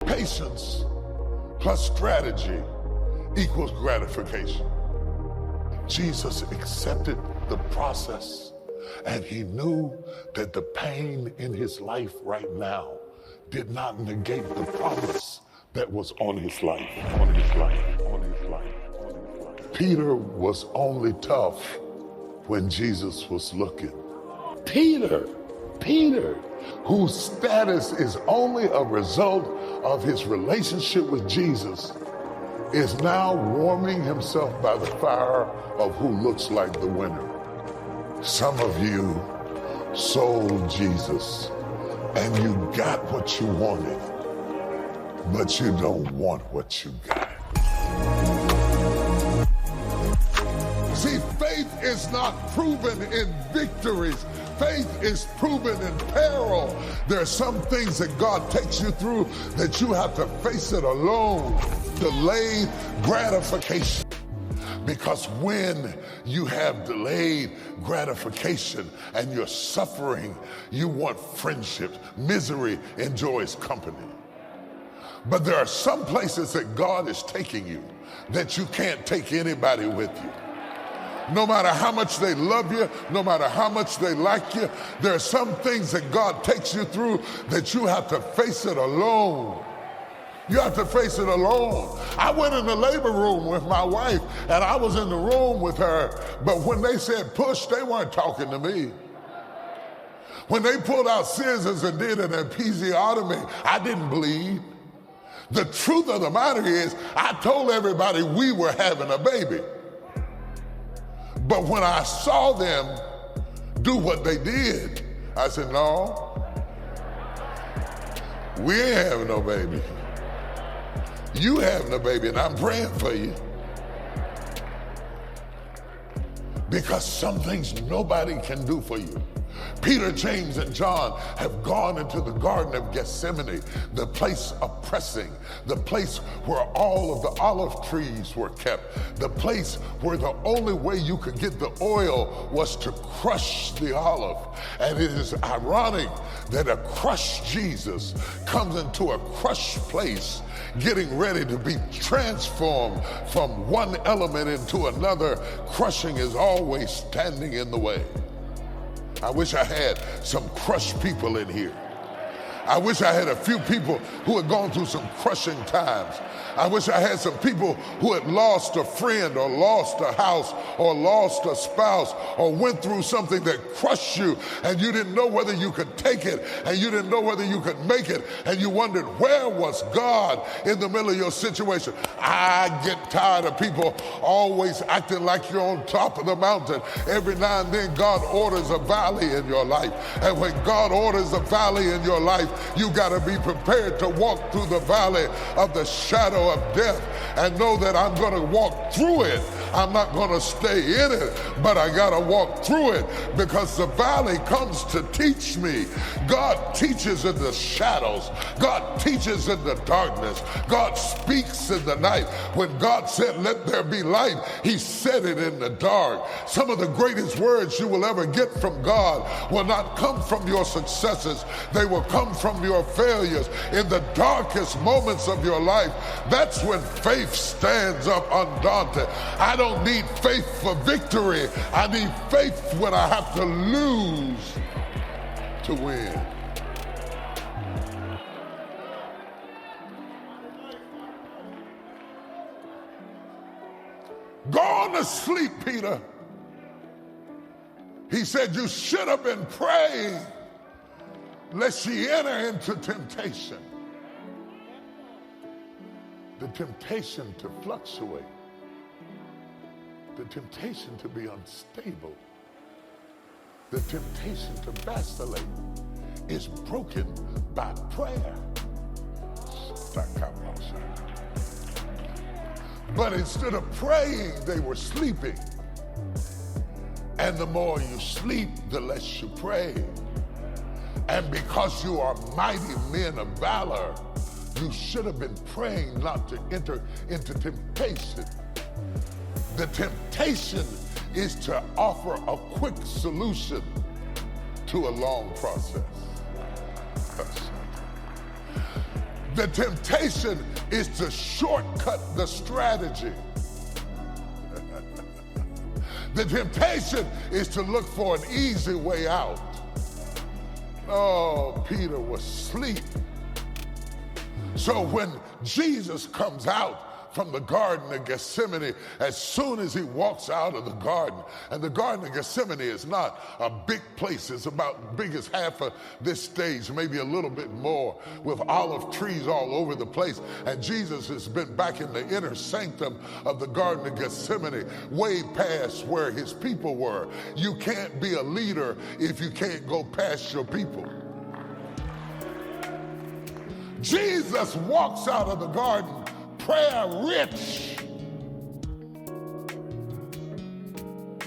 Patience plus strategy equals gratification. Jesus accepted the process, and he knew that the pain in his life right now did not negate the promise that was on his life, on his life, on his life, on his life. Peter was only tough when Jesus was looking. Peter, whose status is only a result of his relationship with Jesus, is now warming himself by the fire of who looks like the winner. Some of you sold Jesus and you got what you wanted, but you don't want what you got. See, faith is not proven in victories. Faith is proven in peril. There are some things that God takes you through that you have to face it alone. Delayed gratification. Because when you have delayed gratification and you're suffering, you want friendship. Misery enjoys company. But there are some places that God is taking you that you can't take anybody with you. No matter how much they love you, no matter how much they like you, there are some things that God takes you through that you have to face it alone. You have to face it alone. I went in the labor room with my wife, and I was in the room with her, but when they said push, they weren't talking to me. When they pulled out scissors and did an episiotomy, I didn't bleed. The truth of the matter is, I told everybody we were having a baby. But when I saw them do what they did, I said, no, we ain't having no baby. You having a baby, and I'm praying for you. Because some things nobody can do for you. Peter, James, and John have gone into the Garden of Gethsemane, the place of pressing, the place where all of the olive trees were kept, the place where the only way you could get the oil was to crush the olive. And it is ironic that a crushed Jesus comes into a crushed place, getting ready to be transformed from one element into another. Crushing is always standing in the way. I wish I had some crushed people in here. I wish I had a few people who had gone through some crushing times. I wish I had some people who had lost a friend or lost a house or lost a spouse or went through something that crushed you and you didn't know whether you could take it and you didn't know whether you could make it and you wondered, where was God in the middle of your situation? I get tired of people always acting like you're on top of the mountain. Every now and then God orders a valley in your life. And when God orders a valley in your life, you got to be prepared to walk through the valley of the shadow of death and know that I'm going to walk through it. I'm not going to stay in it, but I got to walk through it because the valley comes to teach me. God teaches in the shadows. God teaches in the darkness. God speaks in the night. When God said, let there be light, he said it in the dark. Some of the greatest words you will ever get from God will not come from your successes. They will come from your failures. In the darkest moments of your life, that's when faith stands up undaunted. I don't need faith for victory. I need faith when I have to lose to win. Go on to sleep, Peter. He said, you should have been praying lest ye enter into temptation. The temptation to fluctuate. The temptation to be unstable. The temptation to vacillate is broken by prayer. But instead of praying, they were sleeping. And the more you sleep, the less you pray. And because you are mighty men of valor, you should have been praying not to enter into temptation. The temptation is to offer a quick solution to a long process. The temptation is to shortcut the strategy. The temptation is to look for an easy way out. Oh, Peter was asleep. So when Jesus comes out from the Garden of Gethsemane, as soon as he walks out of the garden, and the Garden of Gethsemane is not a big place, it's about big as half of this stage, maybe a little bit more, with olive trees all over the place. And Jesus has been back in the inner sanctum of the Garden of Gethsemane, way past where his people were. You can't be a leader if you can't go past your people. Jesus walks out of the garden prayer rich.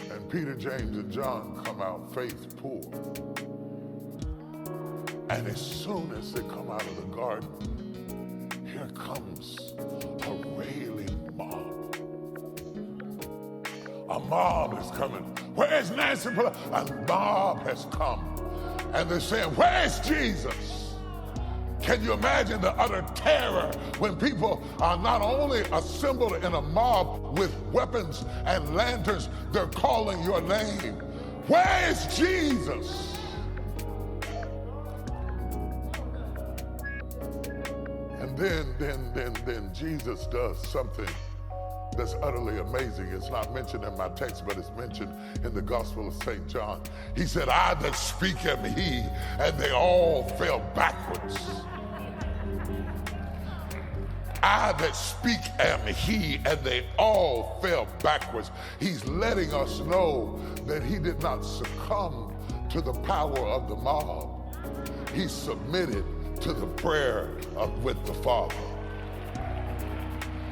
And Peter, James, and John come out faith poor. And as soon as they come out of the garden, here comes a railing mob. A mob is coming. Where's Nancy Pelosi? A mob has come. And they're saying, where's Jesus? Can you imagine the utter terror when people are not only assembled in a mob with weapons and lanterns, they're calling your name. Where is Jesus? And then Jesus does something that's utterly amazing. It's not mentioned in my text, but it's mentioned in the Gospel of St. John. He said, I that speak am he, and they all fell backwards. I that speak am he, and they all fell backwards. He's letting us know that he did not succumb to the power of the mob. He submitted to the prayer with the Father.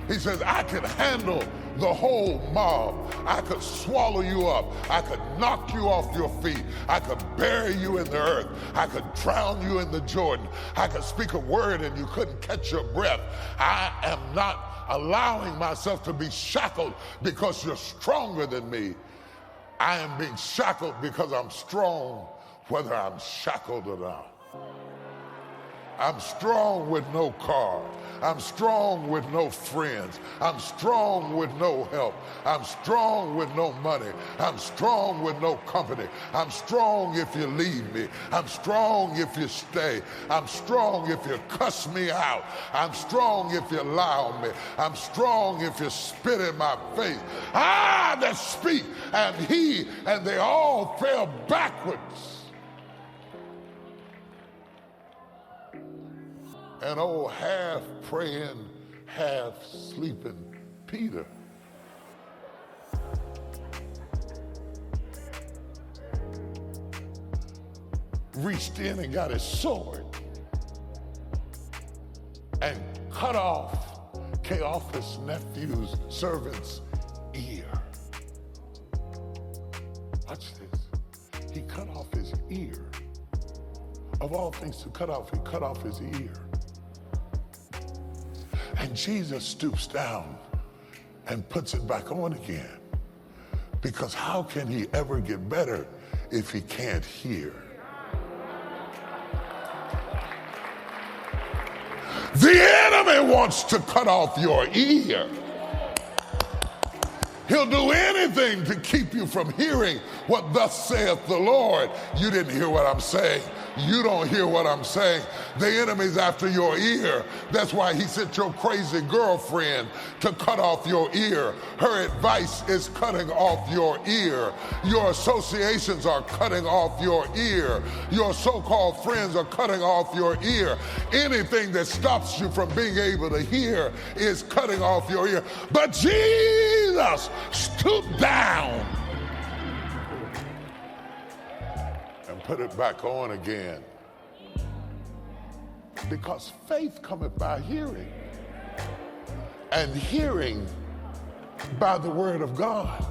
He says, I can handle the whole mob. I could swallow you up. I could knock you off your feet. I could bury you in the earth. I could drown you in the Jordan. I could speak a word and you couldn't catch your breath. I am not allowing myself to be shackled because you're stronger than me. I am being shackled because I'm strong, whether I'm shackled or not. I'm strong with no car. I'm strong with no friends. I'm strong with no help. I'm strong with no money. I'm strong with no company. I'm strong if you leave me. I'm strong if you stay. I'm strong if you cuss me out. I'm strong if you lie on me. I'm strong if you spit in my face. I that speak am he, and they all fell backwards. And old half praying, half sleeping Peter reached in and got his sword and cut off Caiaphas' nephew's servant's ear. Watch this. He cut off his ear. Of all things to cut off, he cut off his ear. And Jesus stoops down and puts it back on again. Because how can he ever get better if he can't hear? The enemy wants to cut off your ear. He'll do anything to keep you from hearing what thus saith the Lord. You didn't hear what I'm saying. You don't hear what I'm saying. The enemy's after your ear. That's why he sent your crazy girlfriend to cut off your ear. Her advice is cutting off your ear. Your associations are cutting off your ear. Your so-called friends are cutting off your ear. Anything that stops you from being able to hear is cutting off your ear. But Jesus stooped down and put it back on again. Because faith cometh by hearing, and hearing by the word of God.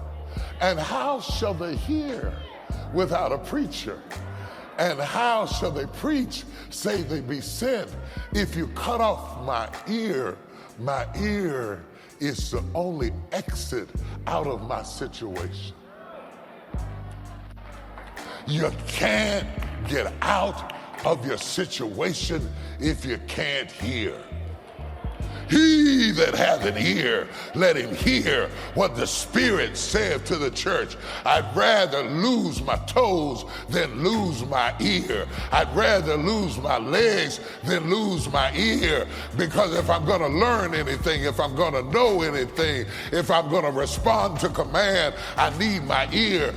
And how shall they hear without a preacher? And how shall they preach, save they be sent? If you cut off my ear is the only exit out of my situation. You can't get out of your situation if you can't hear. He that hath an ear, let him hear what the Spirit saith to the church. I'd rather lose my toes than lose my ear. I'd rather lose my legs than lose my ear, because if I'm going to learn anything, if I'm going to know anything, if I'm going to respond to command, I need my ear